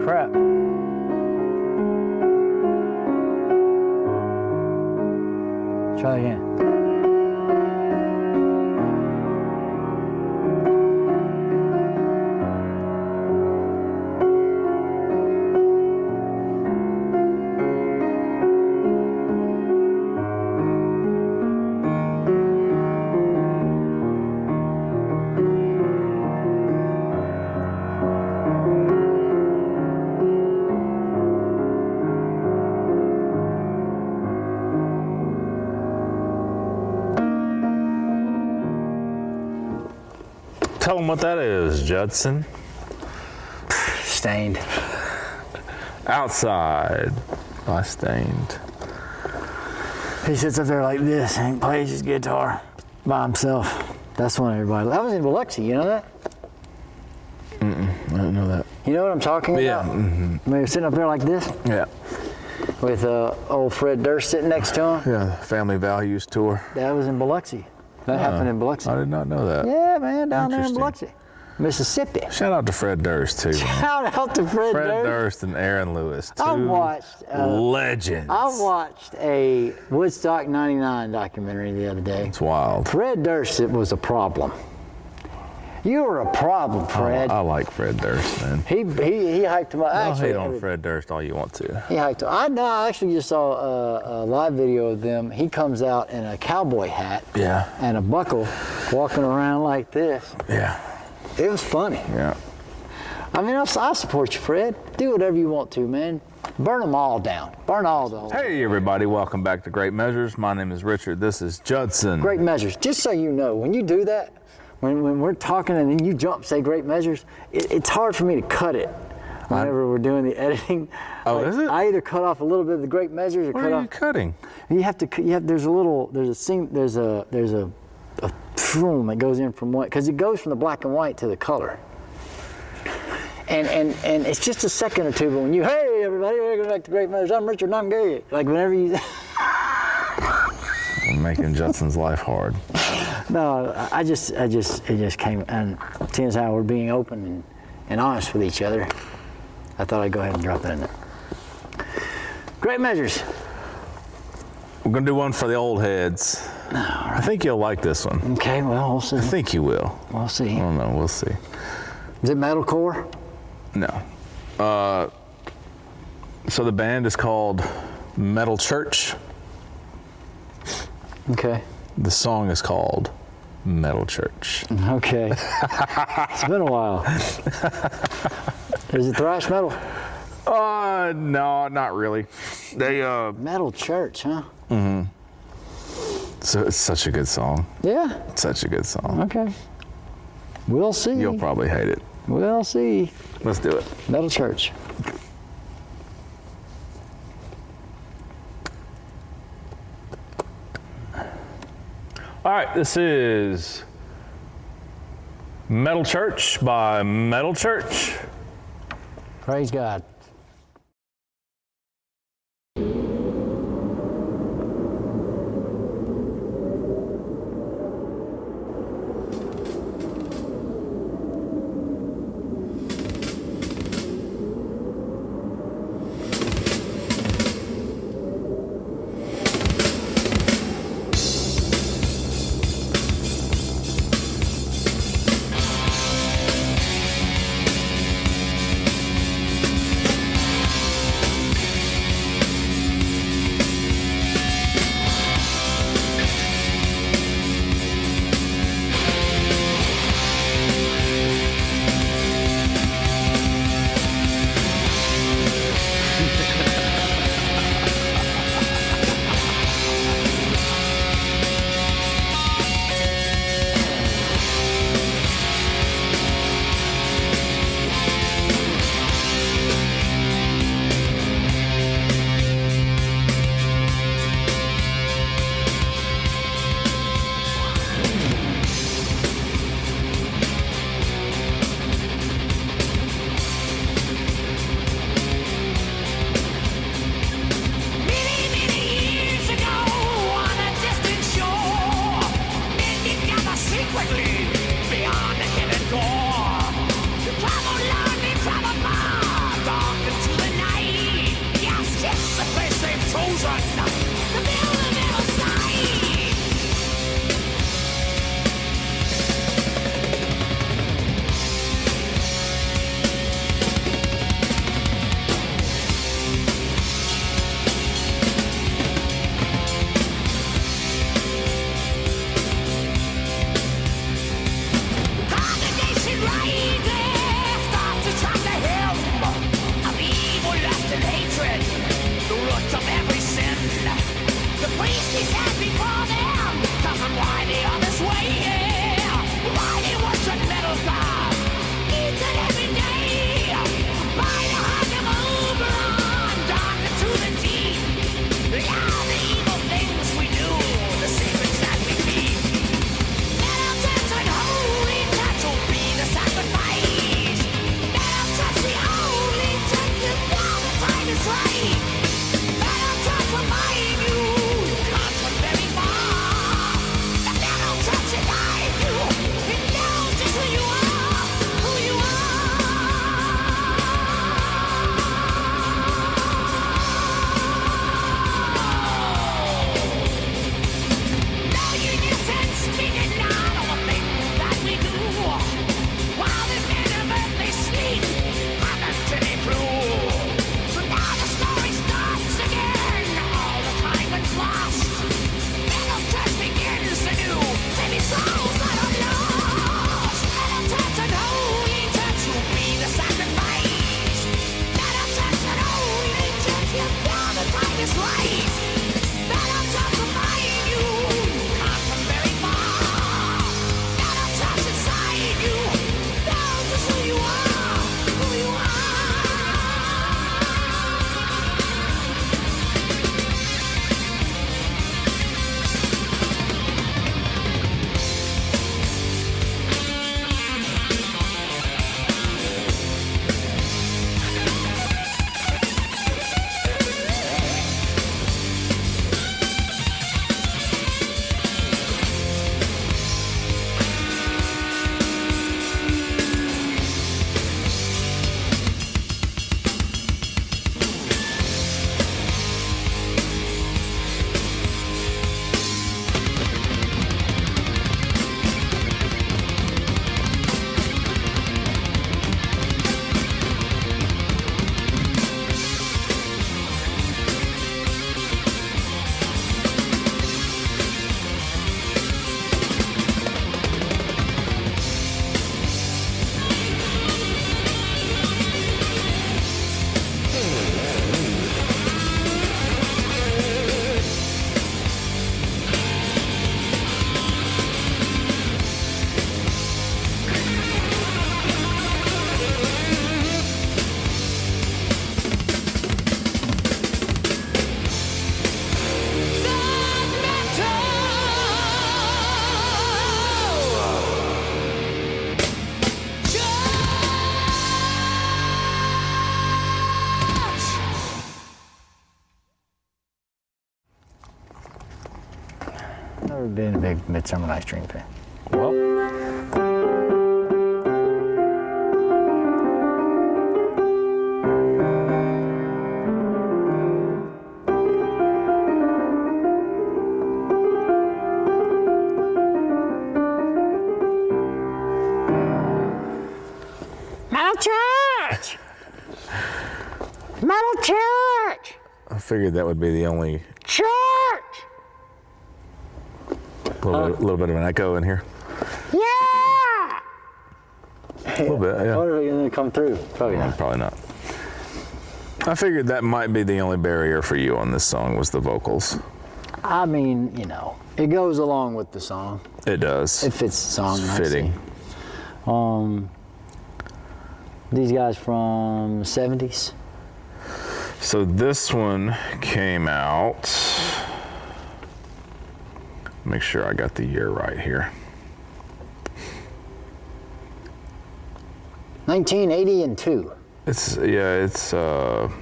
crap. Try again. Tell them what that is, Judson. Stained. Outside by Stained. He sits up there like this and plays his guitar by himself. That's when everybody. I was in Biloxi, you know that? I didn't know that. You know what I'm talking about? Yeah. Mm-hmm. I mean, you're sitting up there like this Yeah. with old Fred Durst sitting next to him. Yeah, Family Values Tour. That was in Biloxi. That happened in Biloxi. I did not know that. Yeah, man, down there in Biloxi, Mississippi. Shout out to Fred Durst, too. Shout out to Fred Durst and Aaron Lewis, two I watched legends. I watched a Woodstock '99 documentary the other day. It's wild. Fred Durst, it was a problem. You were a problem, Fred. I like Fred Durst, man. He hyped him up. I'll hate on Fred Durst all you want to. He hyped him. I actually just saw a live video of them. He comes out in a cowboy hat and a buckle, walking around like this. Yeah. It was funny. Yeah. I mean, I support you, Fred. Do whatever you want to, man. Burn them all down. Burn all the whole. Hey, everybody. Welcome back to Great Measures. My name is Richard. This is Judson. Great Measures. Just so you know, when you do that, when we're talking and then you jump, say Great Measures, it's hard for me to cut it whenever we're doing the editing. Oh, is it? I either cut off a little bit of the Great Measures or what cut are off. you cutting? You have to. There's a film that goes in from one, because it goes from the black and white to the color. And it's just a second or two, but when hey everybody, welcome back to Great Measures. I'm Richard and I'm Gary. Like whenever you. I'm making Judson's life hard. No, it just came, and seeing as how we're being open and honest with each other, I thought I'd go ahead and drop that in there. Great Measures. We're gonna do one for the old heads. Right. I think you'll like this one. Okay, well, we'll see. I think you will. We'll see. I don't know, we'll see. Is it metalcore? No. So the band is called Metal Church. Okay. The song is called Metal Church. Okay. It's been a while. Is it thrash metal? No, not really. They Metal Church, huh? Mm-hmm. So it's such a good song. Yeah. Such a good song. Okay. We'll see. You'll probably hate it. We'll see. Let's do it. Metal Church. All right, this is Metal Church by Metal Church. Praise God. never been a big Midsummer Night's Dream fan. Well, Metal Church! Metal Church! I figured that would be the only Church! little bit of an echo in here. Yeah! A little bit, yeah. What are we going to come through? Probably not. Probably not. I figured that might be the only barrier for you on this song was the vocals. I mean, you know, it goes along with the song. It does. It fits the song. It's fitting. These guys from the 70s. So this one came out, make sure I got the year right here. 1982. It's 84.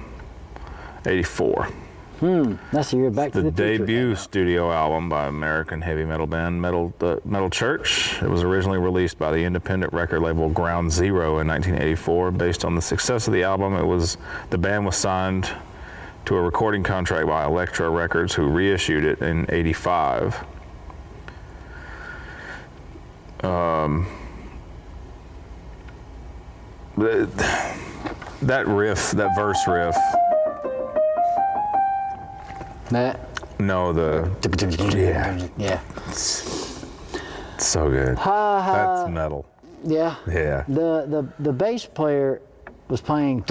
That's the year Back to The the Future. debut studio album by American heavy metal band Metal Church. It was originally released by the independent record label Ground Zero in 1984. Based on the success of the album, the band was signed to a recording contract by Elektra Records, who reissued it in 85. That riff, that verse riff. That? No, Yeah. so good. That's metal. Yeah. Yeah. The bass player was playing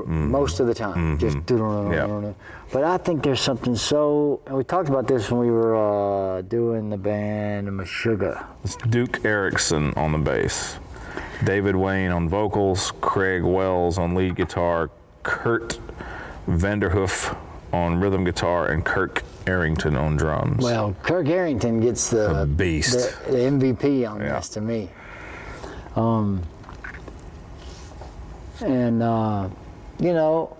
most of the time. Just Yeah. But I think there's something so, and we talked about this when we were doing the band Meshuggah. It's Duke Erickson on the bass, David Wayne on vocals, Craig Wells on lead guitar, Kurt Vanderhoof on rhythm guitar, and Kirk Arrington on drums. Well, Kirk Arrington gets the beast. the MVP on this to me. You know,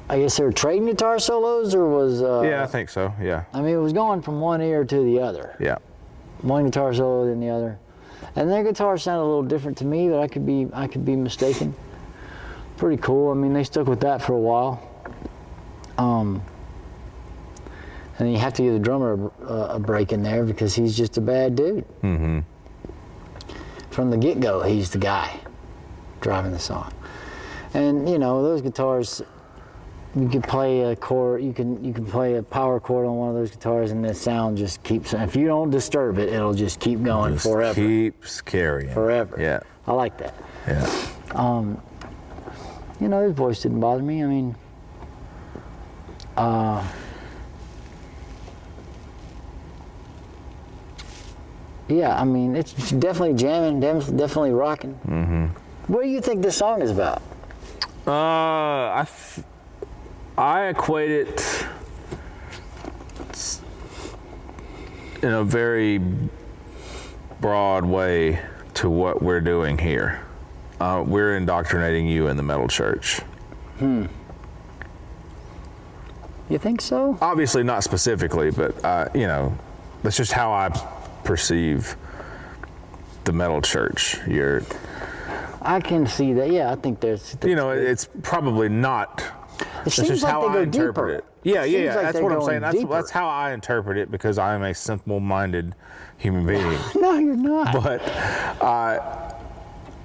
I guess they were trading guitar solos, or was Yeah, I think so. Yeah. I mean, it was going from one ear to the other. Yeah. One guitar solo than the other, and their guitar sounded a little different to me, but I could be mistaken. Pretty cool. I mean, they stuck with that for a while. And you have to give the drummer a break in there because he's just a bad dude. Mm-hmm. From the get-go, he's the guy driving the song. And you know, those guitars, you can play a chord, you can play a power chord on one of those guitars, and the sound just keeps. If you don't disturb it, it'll just keep going forever. Keeps carrying. Forever. Yeah. I like that. Yeah. You know, his voice didn't bother me. I mean, yeah, I mean, it's definitely jamming, definitely rocking. Mm-hmm. What do you think this song is about? I equate it in a very broad way to what we're doing here. We're indoctrinating you in the metal church. You think so? Obviously not specifically, but you know, that's just how I perceive the metal church. I can see that. Yeah, I think there's. You know, it's probably not. It That's seems just like how they I go interpret deeper. it. Yeah, Seems like that's they're what I'm going saying. deeper. That's how I interpret it because I am a simple-minded human being. No, you're not. But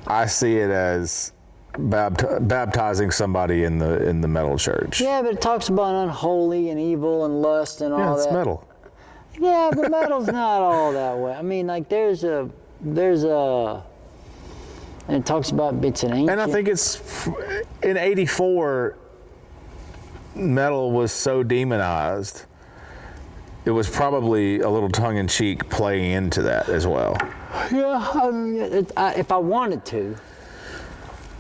I see it as baptizing somebody in the metal church. Yeah, but it talks about unholy and evil and lust and all Yeah, that. it's metal. Yeah, but metal's not all that way. I mean, like there's a, and it talks about it's an ancient. And I think it's in '84. Metal was so demonized. It was probably a little tongue-in-cheek playing into that as well. Yeah, I mean, if I wanted to,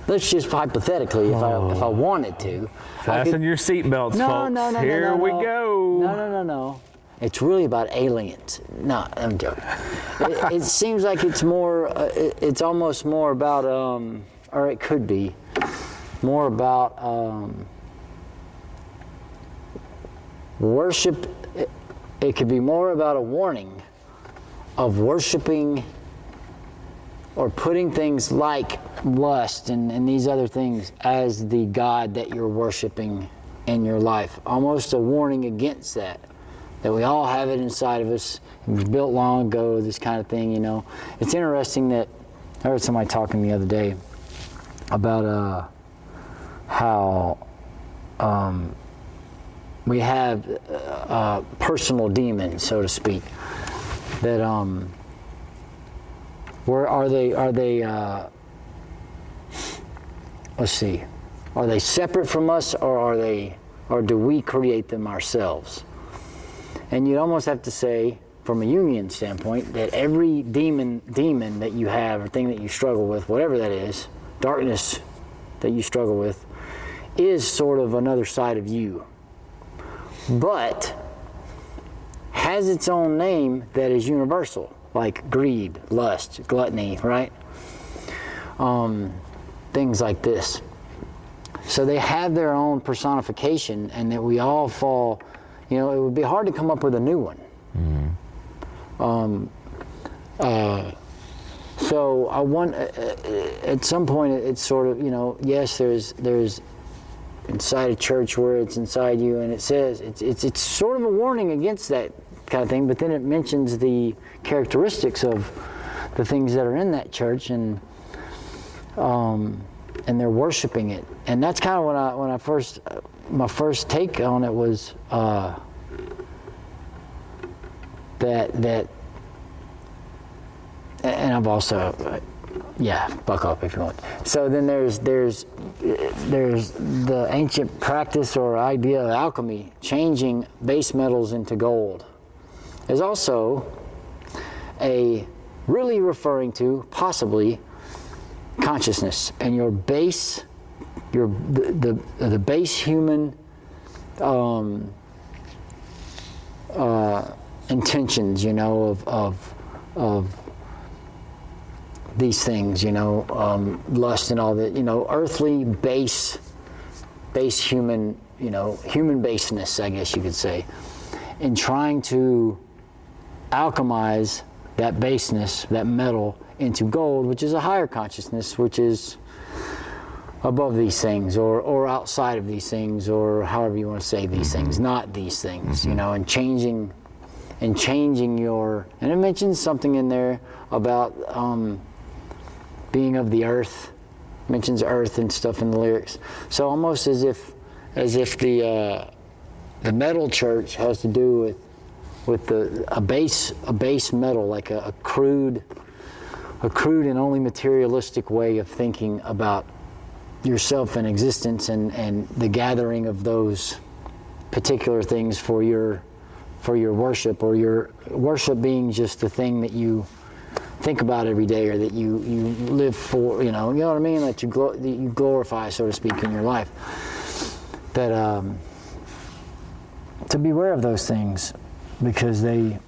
let's just hypothetically, if I wanted to, Fasten your seatbelts, folks. No. Here we go. No. It's really about aliens. No, I'm joking. It seems like it's more. It's almost more about, or it could be more about worship it could be more about a warning of worshiping or putting things like lust and these other things as the God that you're worshiping in your life. Almost a warning against that we all have it inside of us. It was built long ago, this kind of thing, you know. It's interesting that I heard somebody talking the other day about how we have personal demons, so to speak, that where are they let's see, are they separate from us, or do we create them ourselves? And you'd almost have to say, from a Jungian standpoint, that every demon that you have, or thing that you struggle with, whatever that is, darkness that you struggle with, is sort of another side of you, but has its own name that is universal, like greed, lust, gluttony, right? Things like this. So they have their own personification, and that we all fall, you know, it would be hard to come up with a new one. So I want, at some point, it's sort of, you know, yes, there's inside a church where it's inside you, and it says it's sort of a warning against that kind of thing, but then it mentions the characteristics of the things that are in that church, and they're worshiping it. And that's kind of when I first, my first take on it was that, and I've also, yeah, buck up if you want. So then there's the ancient practice or idea of alchemy, changing base metals into gold. There's also really referring to possibly consciousness and your base, the base human intentions, you know, of these things, you know, lust and all that, you know, earthly base human, you know, human baseness, I guess you could say, in trying to alchemize that baseness, that metal, into gold, which is a higher consciousness, which is above these things, or outside of these things, or however you want to say these things, not these things, you know, and changing your, and it mentions something in there about being of the earth, mentions earth and stuff in the lyrics. So almost as if the metal church has to do with a base metal, like a crude and only materialistic way of thinking about yourself and existence, and the gathering of those particular things for your worship, or your worship being just the thing that you think about every day, or that you live for, you know what I mean, that you glorify, so to speak, in your life. That to beware of those things, because they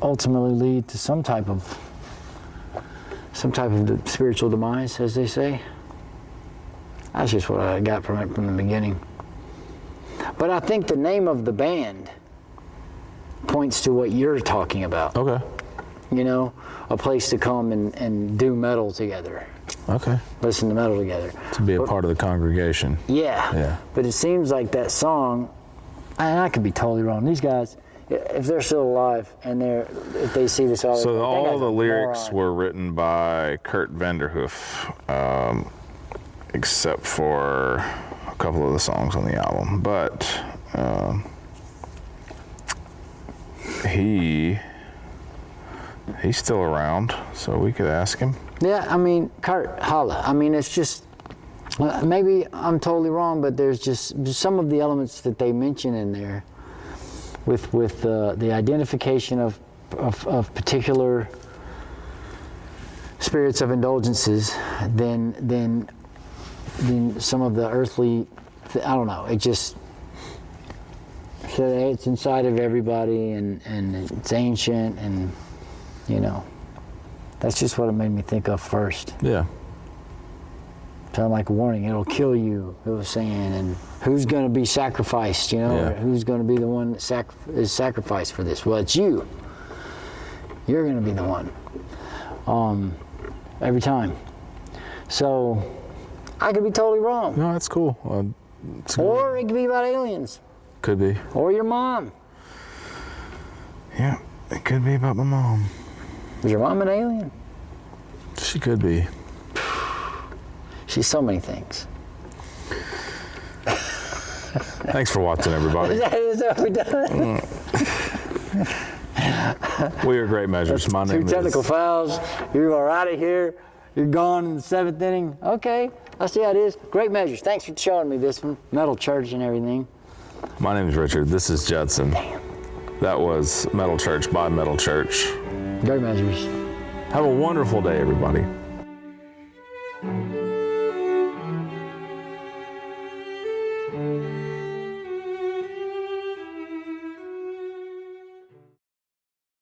ultimately lead to some type of spiritual demise, as they say. That's just what I got from it from the beginning. But I think the name of the band points to what you're talking about. Okay. You know, a place to come and do metal together. Okay. Listen to metal together. To be a part of the congregation. Yeah. Yeah. But it seems like that song, and I could be totally wrong. These guys, if they're still alive and if they see this all, so all the lyrics were written by Kurt Vanderhoof, except for a couple of the songs on the album. But he's still around, so we could ask him. Yeah, I mean, Kurt, holla. I mean, it's just, maybe I'm totally wrong, but there's just some of the elements that they mention in there with the identification of particular spirits of indulgences, then some of the earthly, I don't know, it just, so it's inside of everybody, and it's ancient, and you know, that's just what it made me think of first. Yeah. Tell them like a warning, it'll kill you, it was saying, and who's going to be sacrificed, you know, Yeah. or who's going to be the one that is sacrificed for this? Well, it's you. You're going to be the one. Every time. So, I could be totally wrong. No, that's cool. Or it could be about aliens. Could be. Or your mom. Yeah, it could be about my mom. Is your mom an alien? She could be. She's so many things. Thanks for watching, everybody. Is that what we done? We are Great Measures. My name Two technical is... fouls. You are out of here. You're gone in the 7th inning. Okay, I see how it is. Great Measures. Thanks for showing me this one. Metal Church and everything. My name is Richard. This is Judson. That was Metal Church by Metal Church. Great Measures. Have a wonderful day, everybody.